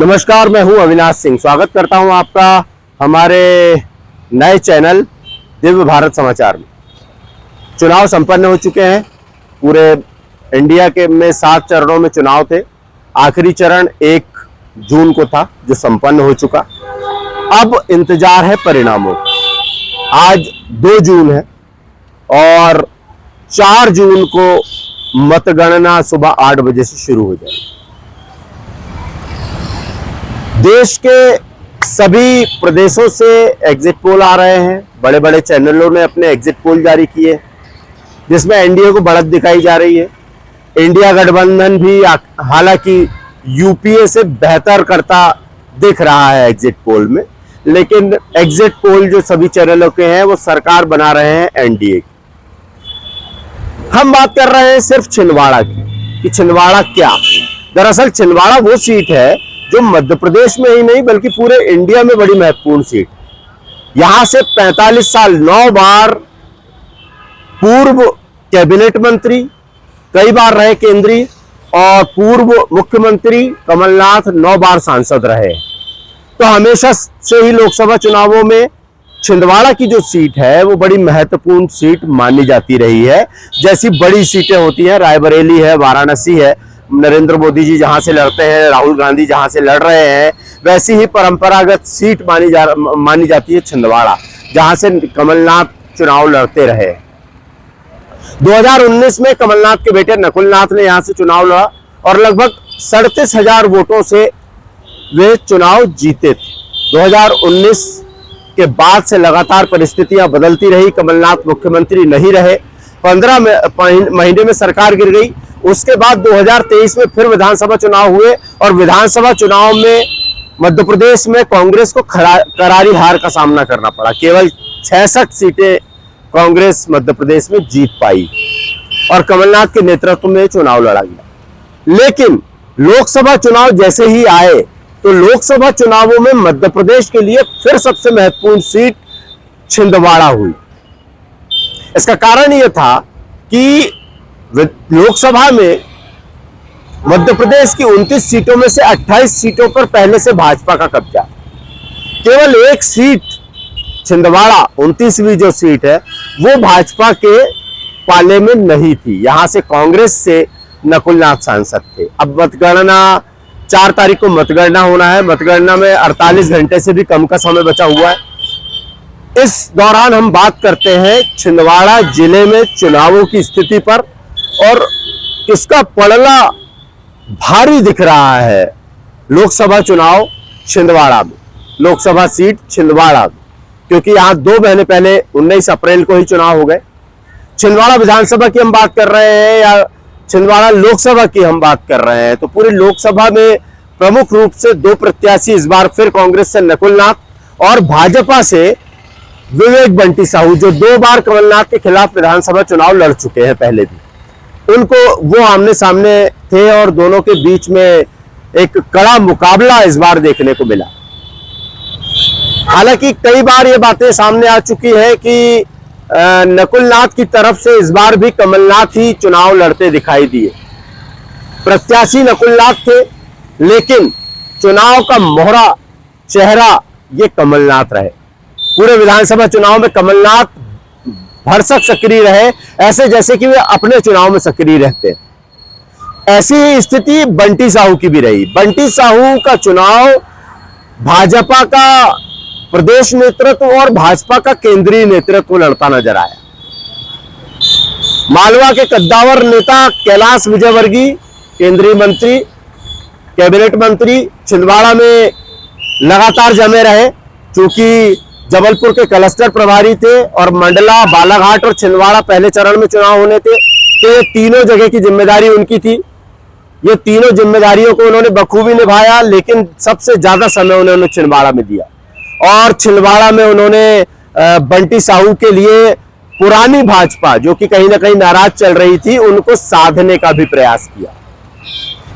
नमस्कार, मैं हूं अविनाश सिंह। स्वागत करता हूं आपका हमारे नए चैनल दिव्य भारत समाचार में। चुनाव संपन्न हो चुके हैं। पूरे इंडिया के में 7 चरणों में चुनाव थे। आखिरी चरण 1 जून को था जो संपन्न हो चुका। अब इंतजार है परिणामों। आज 2 जून है और 4 जून को मतगणना सुबह 8 बजे से शुरू हो जाएगी। देश के सभी प्रदेशों से एग्जिट पोल आ रहे हैं। बड़े बड़े चैनलों ने अपने एग्जिट पोल जारी किए जिसमें एनडीए को बढ़त दिखाई जा रही है। इंडिया गठबंधन भी हालांकि यूपीए से बेहतर करता दिख रहा है एग्जिट पोल में, लेकिन एग्जिट पोल जो सभी चैनलों के हैं वो सरकार बना रहे हैं एनडीए की। हम बात कर रहे हैं सिर्फ छिंदवाड़ा की कि छिंदवाड़ा क्या। दरअसल छिंदवाड़ा वो सीट है जो मध्य प्रदेश में ही नहीं बल्कि पूरे इंडिया में बड़ी महत्वपूर्ण सीट। यहां से 45 साल 9 बार पूर्व कैबिनेट मंत्री, कई बार रहे केंद्रीय, और पूर्व मुख्यमंत्री कमलनाथ 9 बार सांसद रहे। तो हमेशा से ही लोकसभा चुनावों में छिंदवाड़ा की जो सीट है वो बड़ी महत्वपूर्ण सीट मानी जाती रही है। जैसी बड़ी सीटें होती हैं, रायबरेली है, वाराणसी है, नरेंद्र मोदी जी जहां से लड़ते हैं, राहुल गांधी जहां से लड़ रहे हैं, वैसी ही परंपरागत सीट मानी जाती है छिंदवाड़ा, जहां से कमलनाथ चुनाव लड़ते रहे। 2019 में कमलनाथ के बेटे नकुलनाथ ने यहां से चुनाव लड़ा और लगभग 37,000 वोटों से वे चुनाव जीते थे। 2019 के बाद से लगातार परिस्थितियां बदलती रही। कमलनाथ मुख्यमंत्री नहीं रहे। 15 महीने में सरकार गिर गई। उसके बाद 2023 में फिर विधानसभा चुनाव हुए और विधानसभा चुनाव में मध्य प्रदेश में कांग्रेस को करारी हार का सामना करना पड़ा। केवल 66 सीटें कांग्रेस मध्य प्रदेश में जीत पाई और कमलनाथ के नेतृत्व में चुनाव लड़ा गया। लेकिन लोकसभा चुनाव जैसे ही आए तो लोकसभा चुनावों में मध्य प्रदेश के लिए फिर सबसे महत्वपूर्ण सीट छिंदवाड़ा हुई। इसका कारण यह था कि लोकसभा में मध्य प्रदेश की 29 सीटों में से 28 सीटों पर पहले से भाजपा का कब्जा। केवल एक सीट छिंदवाड़ा 29वीं जो सीट है वो भाजपा के पाले में नहीं थी। यहां से कांग्रेस से नकुलनाथ सांसद थे। अब मतगणना 4 तारीख को मतगणना होना है। मतगणना में 48 घंटे से भी कम का समय बचा हुआ है। इस दौरान हम बात करते हैं छिंदवाड़ा जिले में चुनावों की स्थिति पर और इसका पलड़ा भारी दिख रहा है। लोकसभा चुनाव छिंदवाड़ा में, लोकसभा सीट छिंदवाड़ा में, क्योंकि यहां 2 महीने पहले 19 अप्रैल को ही चुनाव हो गए। छिंदवाड़ा विधानसभा की हम बात कर रहे हैं या छिंदवाड़ा लोकसभा की हम बात कर रहे हैं, तो पूरी लोकसभा में प्रमुख रूप से 2 प्रत्याशी इस बार फिर कांग्रेस से नकुलनाथ और भाजपा से विवेक बंटी साहू, जो 2 बार कमलनाथ के खिलाफ विधानसभा चुनाव लड़ चुके हैं पहले भी। उनको वो आमने सामने थे और दोनों के बीच में एक कड़ा मुकाबला इस बार देखने को मिला। हालांकि कई बार ये बातें सामने आ चुकी है कि नकुलनाथ की तरफ से इस बार भी कमलनाथ ही चुनाव लड़ते दिखाई दिए। प्रत्याशी नकुलनाथ थे लेकिन चुनाव का मोहरा चेहरा ये कमलनाथ रहे। पूरे विधानसभा चुनाव में कमलनाथ भरसक सक्रिय रहे, ऐसे जैसे कि वे अपने चुनाव में सक्रिय रहते। ऐसी ही स्थिति बंटी साहू की भी रही। बंटी साहू का चुनाव भाजपा का प्रदेश नेतृत्व और भाजपा का केंद्रीय नेतृत्व लड़ता नजर आया। मालवा के कद्दावर नेता कैलाश विजयवर्गीय, केंद्रीय मंत्री, कैबिनेट मंत्री, छिंदवाड़ा में लगातार जमे रहे। चूंकि जबलपुर के क्लस्टर प्रभारी थे और मंडला, बालाघाट और छिंदवाड़ा पहले चरण में चुनाव होने थे, तो ये तीनों जगह की जिम्मेदारी उनकी थी। ये तीनों जिम्मेदारियों को उन्होंने बखूबी निभाया, लेकिन सबसे ज्यादा समय उन्होंने छिंदवाड़ा में दिया और छिंदवाड़ा में उन्होंने बंटी साहू के लिए पुरानी भाजपा, जो कि कहीं ना कहीं नाराज चल रही थी, उनको साधने का भी प्रयास किया।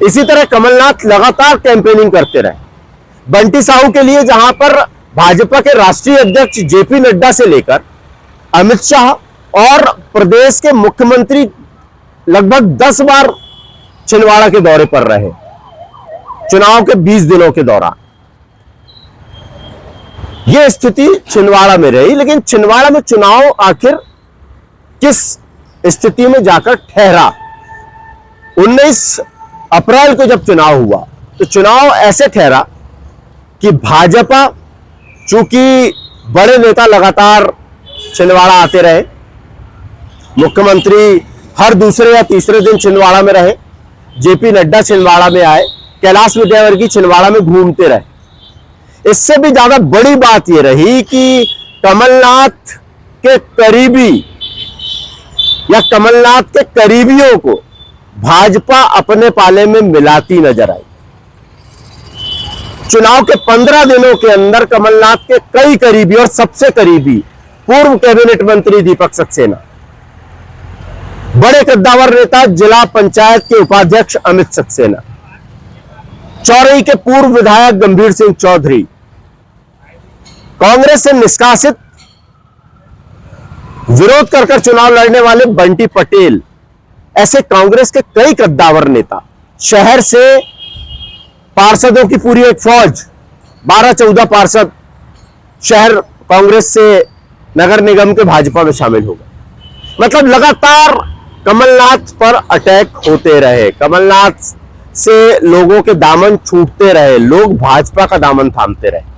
इसी तरह कमलनाथ लगातार कैंपेनिंग करते रहे। बंटी साहू के लिए जहां पर भाजपा के राष्ट्रीय अध्यक्ष जेपी नड्डा से लेकर अमित शाह और प्रदेश के मुख्यमंत्री लगभग 10 बार छिंदवाड़ा के दौरे पर रहे। चुनाव के 20 दिनों के दौरान यह स्थिति छिंदवाड़ा में रही। लेकिन छिंदवाड़ा में चुनाव आखिर किस स्थिति में जाकर ठहरा? 19 अप्रैल को जब चुनाव हुआ तो चुनाव ऐसे ठहरा कि भाजपा, चूंकि बड़े नेता लगातार छिंदवाड़ा आते रहे, मुख्यमंत्री हर दूसरे या तीसरे दिन छिंदवाड़ा में रहे, जेपी नड्डा छिंदवाड़ा में आए, कैलाश विजयवर्गीय छिंदवाड़ा में घूमते रहे। इससे भी ज्यादा बड़ी बात यह रही कि कमलनाथ के करीबी या कमलनाथ के करीबियों को भाजपा अपने पाले में मिलाती नजर आई। चुनाव के 15 दिनों के अंदर कमलनाथ के कई करीबी और सबसे करीबी पूर्व कैबिनेट मंत्री दीपक सक्सेना, बड़े कद्दावर नेता जिला पंचायत के उपाध्यक्ष अमित सक्सेना, चौरई के पूर्व विधायक गंभीर सिंह चौधरी, कांग्रेस से निष्कासित विरोध कर चुनाव लड़ने वाले बंटी पटेल, ऐसे कांग्रेस के कई कद्दावर नेता, शहर से पार्षदों की पूरी एक फौज, 12-14 पार्षद शहर कांग्रेस से नगर निगम के भाजपा में शामिल हो गए। मतलब लगातार कमलनाथ पर अटैक होते रहे, कमलनाथ से लोगों के दामन छूटते रहे, लोग भाजपा का दामन थामते रहे।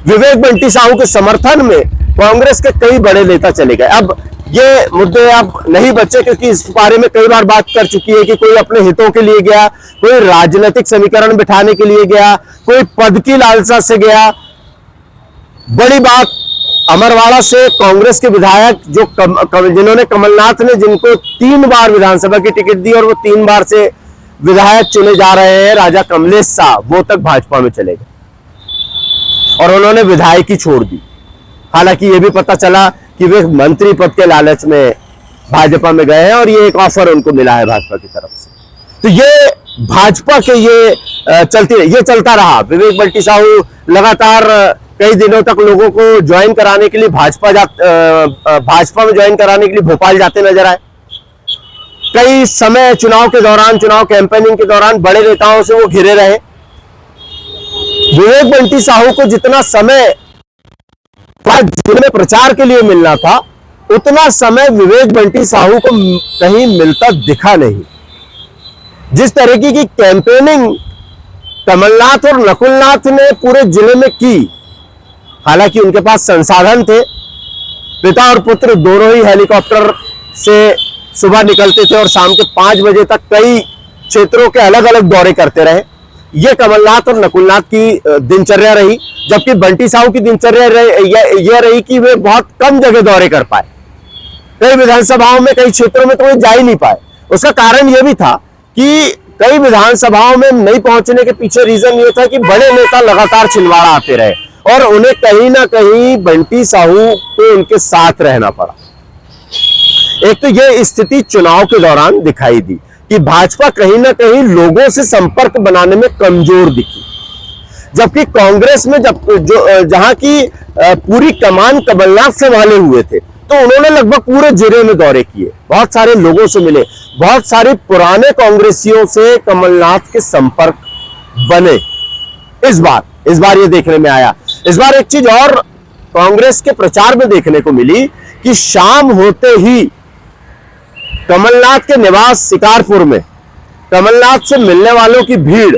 विवेक बंटी साहू के समर्थन में कांग्रेस के कई बड़े नेता चले गए। अब ये मुद्दे अब नहीं बचे, क्योंकि इस बारे में कई बार बात कर चुकी है कि कोई अपने हितों के लिए गया, कोई राजनीतिक समीकरण बिठाने के लिए गया, कोई पद की लालसा से गया। बड़ी बात, अमरवाड़ा से कांग्रेस के विधायक जिन्होंने कमलनाथ ने जिनको 3 बार विधानसभा की टिकट दी और वो 3 बार से विधायक चुने जा रहे हैं, राजा कमलेश शाह, वो तक भाजपा में चले गए और उन्होंने विधायकी छोड़ दी। हालांकि ये भी पता चला कि वे मंत्री पद के लालच में भाजपा में गए हैं और ये एक ऑफर उनको मिला है भाजपा की तरफ से। तो ये भाजपा के ये चलता रहा। विवेक बंटी साहू लगातार कई दिनों तक लोगों को ज्वाइन कराने के लिए भाजपा में ज्वाइन कराने के लिए भोपाल जाते नजर आए। कई समय चुनाव के दौरान, चुनाव कैंपेनिंग के दौरान बड़े नेताओं से वो घिरे रहे। विवेक बंटी साहू को जितना समय जिले में प्रचार के लिए मिलना था, उतना समय विवेक बंटी साहू को कहीं मिलता दिखा नहीं। जिस तरीके की कैंपेनिंग कमलनाथ और नकुलनाथ ने पूरे जिले में की, हालांकि उनके पास संसाधन थे, पिता और पुत्र दोनों ही हेलीकॉप्टर से सुबह निकलते थे और शाम के 5 बजे तक कई क्षेत्रों के अलग अलग दौरे करते रहे। ये कमलनाथ और नकुलनाथ की दिनचर्या रही, जबकि बंटी साहू की दिनचर्या यह रही कि वे बहुत कम जगह दौरे कर पाए। कई विधानसभाओं में, कई क्षेत्रों में तो वे जा ही नहीं पाए। उसका कारण यह भी था कि कई विधानसभाओं में नहीं पहुंचने के पीछे रीजन ये था कि बड़े नेता लगातार छिंदवाड़ा आते रहे और उन्हें कहीं ना कहीं बंटी साहू को उनके साथ रहना पड़ा। एक तो यह स्थिति चुनाव के दौरान दिखाई दी कि भाजपा कहीं ना कहीं लोगों से संपर्क बनाने में कमजोर दिखी, जबकि कांग्रेस में जहां की पूरी कमान कमलनाथ संभाले हुए थे, तो उन्होंने लगभग पूरे जिले में दौरे किए, बहुत सारे लोगों से मिले, बहुत सारे पुराने कांग्रेसियों से कमलनाथ के संपर्क बने। इस बार ये देखने में आया। इस बार एक चीज और कांग्रेस के प्रचार में देखने को मिली कि शाम होते ही कमलनाथ के निवास शिकारपुर में कमलनाथ से मिलने वालों की भीड़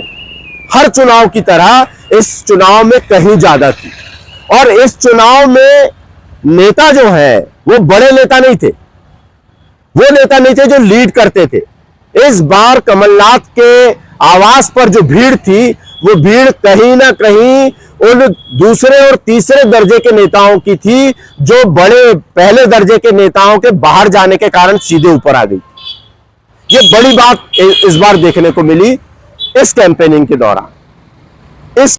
हर चुनाव की तरह इस चुनाव में कहीं ज्यादा थी। और इस चुनाव में नेता जो है वो बड़े नेता नहीं थे, वो नेता नहीं थे जो लीड करते थे। इस बार कमलनाथ के आवास पर जो भीड़ थी, वो भीड़ कहीं ना कहीं उन दूसरे और तीसरे दर्जे के नेताओं की थी, जो बड़े पहले दर्जे के नेताओं के बाहर जाने के कारण सीधे ऊपर आ गई। ये बड़ी बात इस बार देखने को मिली इस कैंपेनिंग के दौरान। इस